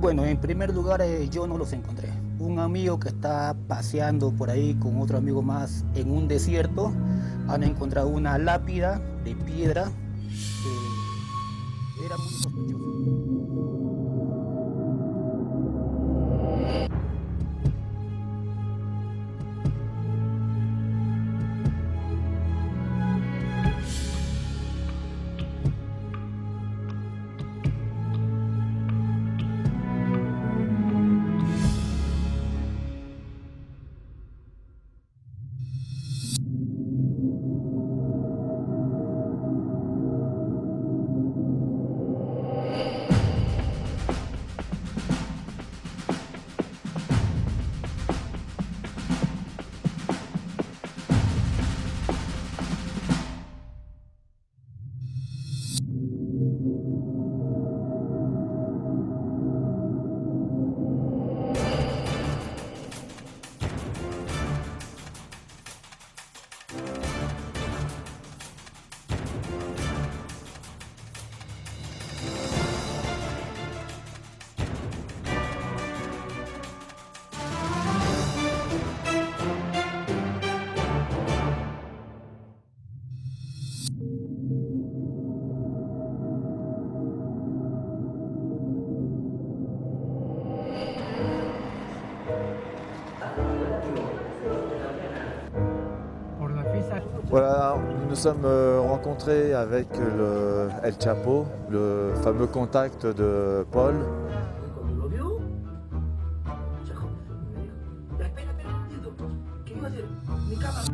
Bueno, en primer lugar yo no los encontré. Un amigo que está paseando por ahí con otro amigo más en un desierto han encontrado una lápida de piedra que era muy sospechosa. Voilà, nous nous sommes rencontrés avec le El Chapo, le fameux contact de Paul. Cuando lo vio, dijo, espera, un minuto, ¿qué iba a hacer? Mi cama.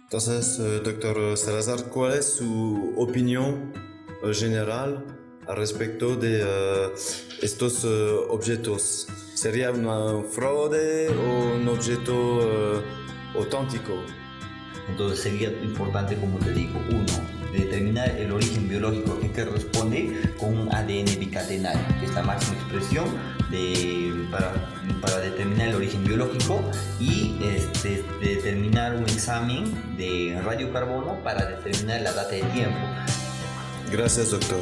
Entonces, doctor Salazar, ¿cuál es su opinión general al respecto de estos objetos? ¿Sería un fraude o un objeto auténtico? Entonces sería importante, como te digo, uno, determinar el origen biológico que corresponde con un ADN bicatenal, que es la máxima expresión para determinar el origen biológico, y determinar un examen de radiocarbono para determinar la data de tiempo. Gracias, doctor.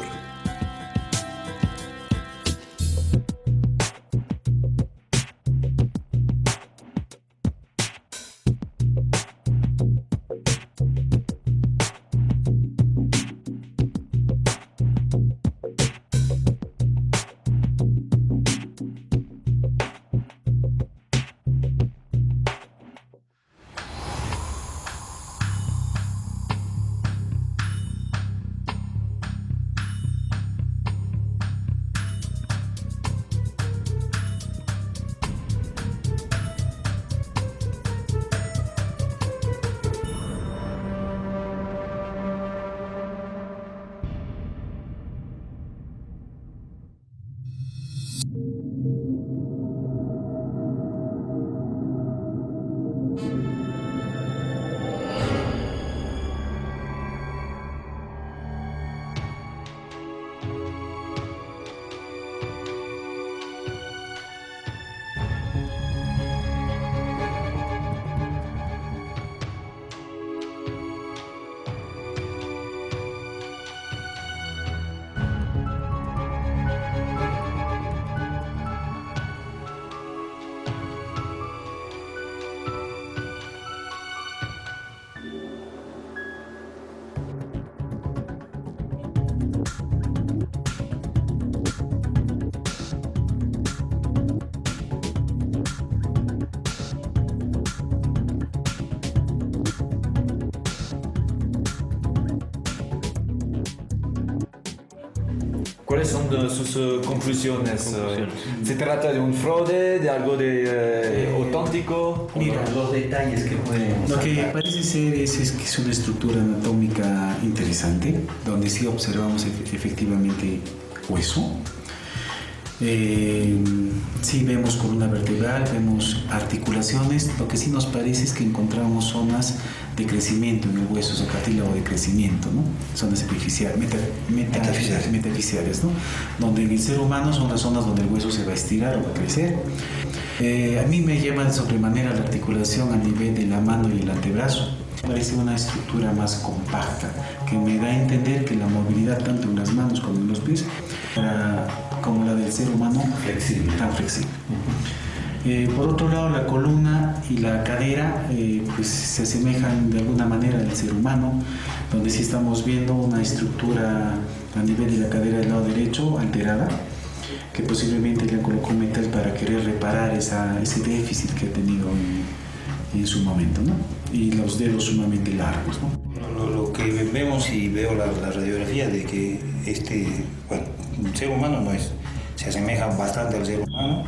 ¿Cuáles son sus conclusiones? ¿Se trata de un fraude, de algo auténtico? Mira, Los detalles que pueden... lo que parece ser es que es una estructura anatómica interesante, donde sí observamos efectivamente hueso. Sí vemos columna vertebral, vemos articulaciones. Lo que sí nos parece es que encontramos zonas de crecimiento en el hueso, o sea, cartílago de crecimiento, ¿no? Zonas metafisiales, ¿no? Donde en el ser humano son las zonas donde el hueso se va a estirar o va a crecer. A mí me llama de sobremanera la articulación a nivel de la mano y el antebrazo. Parece una estructura más compacta, que me da a entender que la movilidad tanto en las manos como en los pies, como la del ser humano, tan flexible. Por otro lado, la columna y la cadera pues se asemejan de alguna manera al ser humano, donde sí estamos viendo una estructura a nivel de la cadera del lado derecho alterada, que posiblemente le colocó metal para querer reparar ese déficit que ha tenido en su momento, ¿no? Y los dedos sumamente largos, ¿no? Lo que vemos y veo la radiografía de que un ser humano no es, se asemeja bastante al ser humano,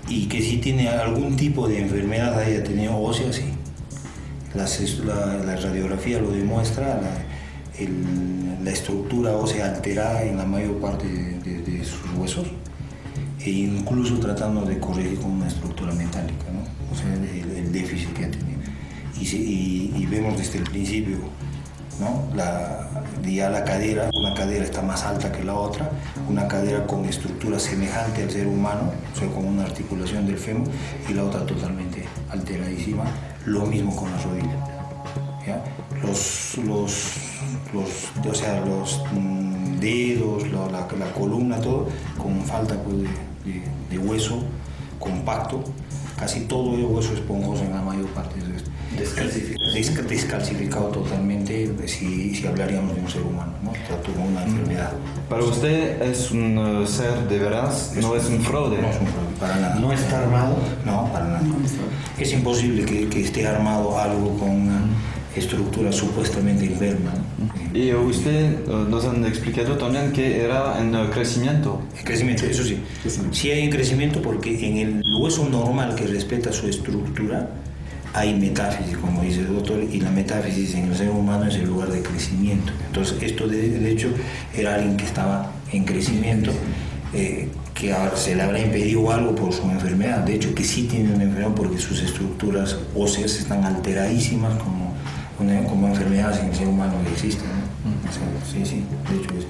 y que si tiene algún tipo de enfermedad haya tenido ósea, sí. La radiografía lo demuestra, la estructura ósea alterada en la mayor parte de sus huesos, e incluso tratando de corregir con una estructura metálica, ¿no? O sea, el déficit que ha tenido. Y vemos desde el principio, ¿no? Ya la cadera, una cadera está más alta que la otra, una cadera con estructura semejante al ser humano, o sea, con una articulación del fémur, y la otra totalmente alteradísima. Lo mismo con las rodillas, ¿ya? Los dedos, la columna, todo con falta pues, de hueso compacto, casi todo el hueso esponjoso en la mayor parte de esto. Descalcificado totalmente, si hablaríamos de un ser humano, ¿no? Trató con una enfermedad. Para usted es un ser de veras, no es un fraude. No es un fraude, para nada. ¿No está armado? No, para nada. Es imposible que esté armado algo con una estructura supuestamente enferma, ¿no? Y usted nos han explicado también que era en crecimiento. El crecimiento, eso sí. Sí hay crecimiento porque en el hueso normal que respeta su estructura hay metáfisis, como dice el doctor, y la metáfisis en el ser humano es el lugar de crecimiento. Entonces, esto de hecho era alguien que estaba en crecimiento, que ahora se le habrá impedido algo por su enfermedad. De hecho, que sí tiene una enfermedad porque sus estructuras óseas están alteradísimas como enfermedades en el ser humano que existen, ¿no? O sea, sí, de hecho es.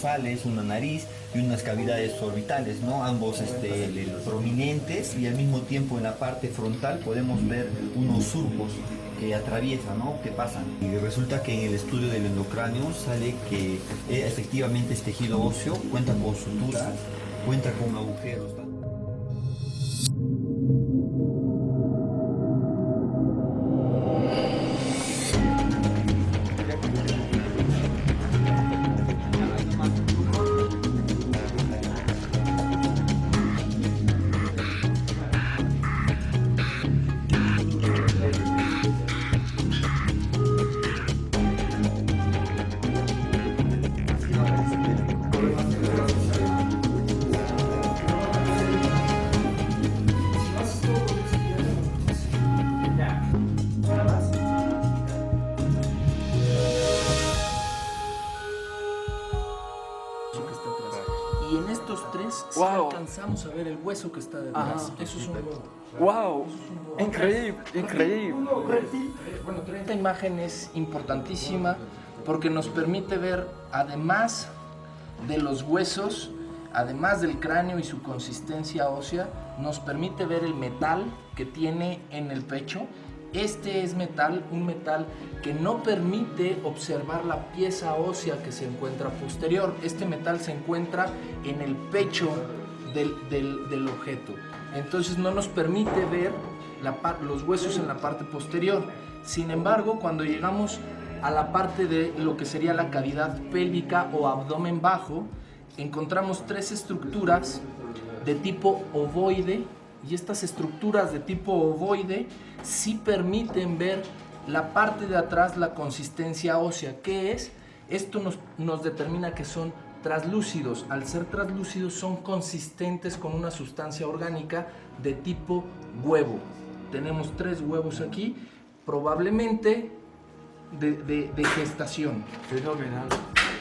nasales, una nariz y unas cavidades orbitales, ¿no? Ambos prominentes, y al mismo tiempo en la parte frontal podemos ver unos surcos que atraviesan, ¿no? Que pasan. Y resulta que en el estudio del endocráneo sale que efectivamente es tejido óseo, cuenta con suturas, cuenta con agujeros. Y en estos tres sí alcanzamos a ver el hueso que está detrás. Eso es un huevo. ¡Wow! Increíble, increíble. Bueno, esta imagen es importantísima porque nos permite ver, además de los huesos, además del cráneo y su consistencia ósea, nos permite ver el metal que tiene en el pecho. Este es metal, un metal que no permite observar la pieza ósea que se encuentra posterior. Este metal se encuentra en el pecho del objeto. Entonces no nos permite ver los huesos en la parte posterior. Sin embargo, cuando llegamos a la parte de lo que sería la cavidad pélvica o abdomen bajo, encontramos tres estructuras de tipo ovoide, y estas estructuras de tipo ovoide sí permiten ver la parte de atrás, la consistencia ósea. ¿Qué es? Esto nos determina que son translúcidos. Al ser translúcidos son consistentes con una sustancia orgánica de tipo huevo. Tenemos 3 huevos aquí, probablemente de gestación. Fenomenal.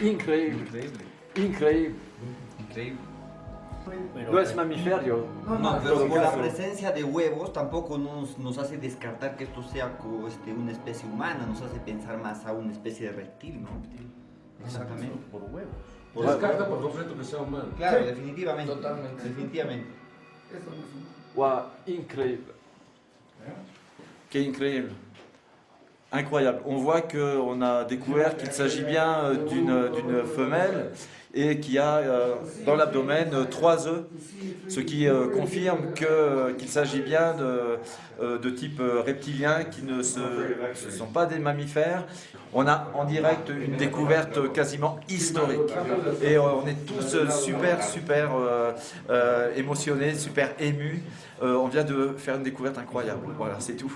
Increíble. Increíble. No es mamífero. No, pero por la presencia de huevos tampoco nos hace descartar que esto sea una especie humana, nos hace pensar más a una especie de reptil, ¿no? Exactamente. Por huevos. Descarta por completo que sea humano. Claro, Sí, definitivamente. totalmente. Definitivamente. Wow, incroyable. Qui est incroyable. Incroyable. On voit qu'on a découvert qu'il s'agit bien d'une femelle et qui a dans l'abdomen 3 œufs, ce qui confirme qu'il s'agit bien de type reptilien, qui ne sont pas des mammifères. On a en direct une découverte quasiment historique et on est tous super émotionnés, super émus. On vient de faire une découverte incroyable. Voilà, c'est tout.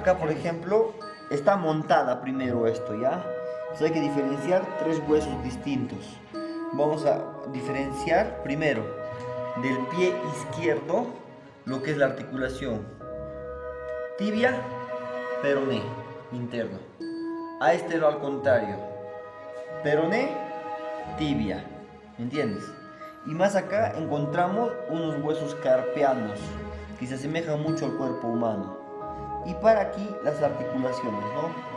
Acá, por ejemplo, está montada primero esto, ¿ya? Entonces hay que diferenciar 3 huesos distintos. Vamos a diferenciar primero del pie izquierdo lo que es la articulación tibia, peroné interno. A este lo al contrario, peroné, tibia, ¿me entiendes? Y más acá encontramos unos huesos carpianos que se asemejan mucho al cuerpo humano. Y para aquí las articulaciones, ¿no?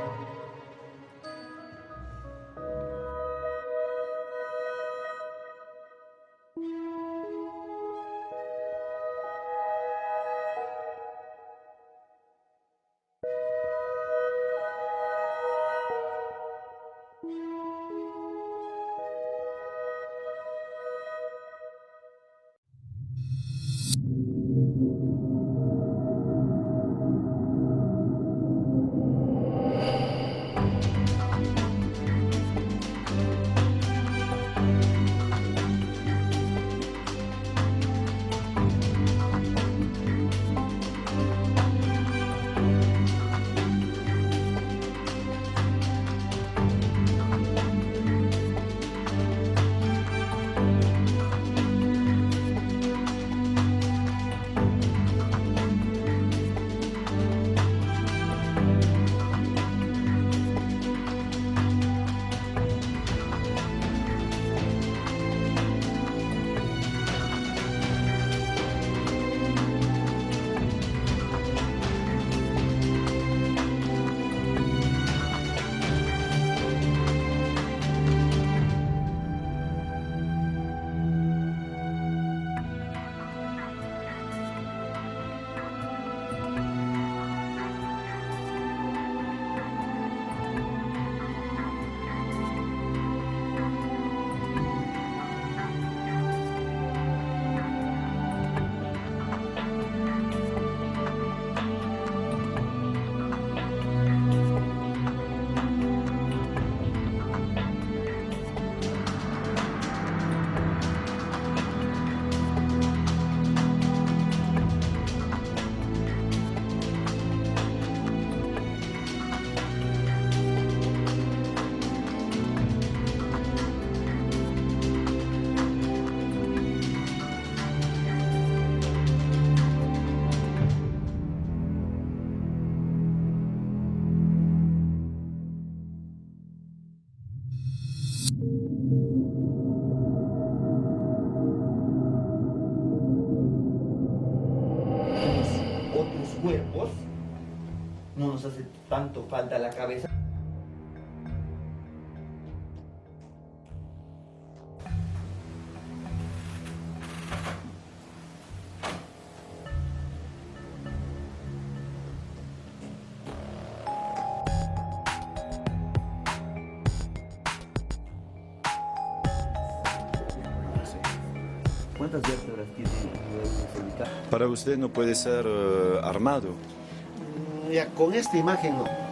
Cuerpos, no nos hace tanto falta la cabeza. ¿Cuántas vértebras tiene el hueso cervical? Para usted no puede ser armado. Ya, con esta imagen no.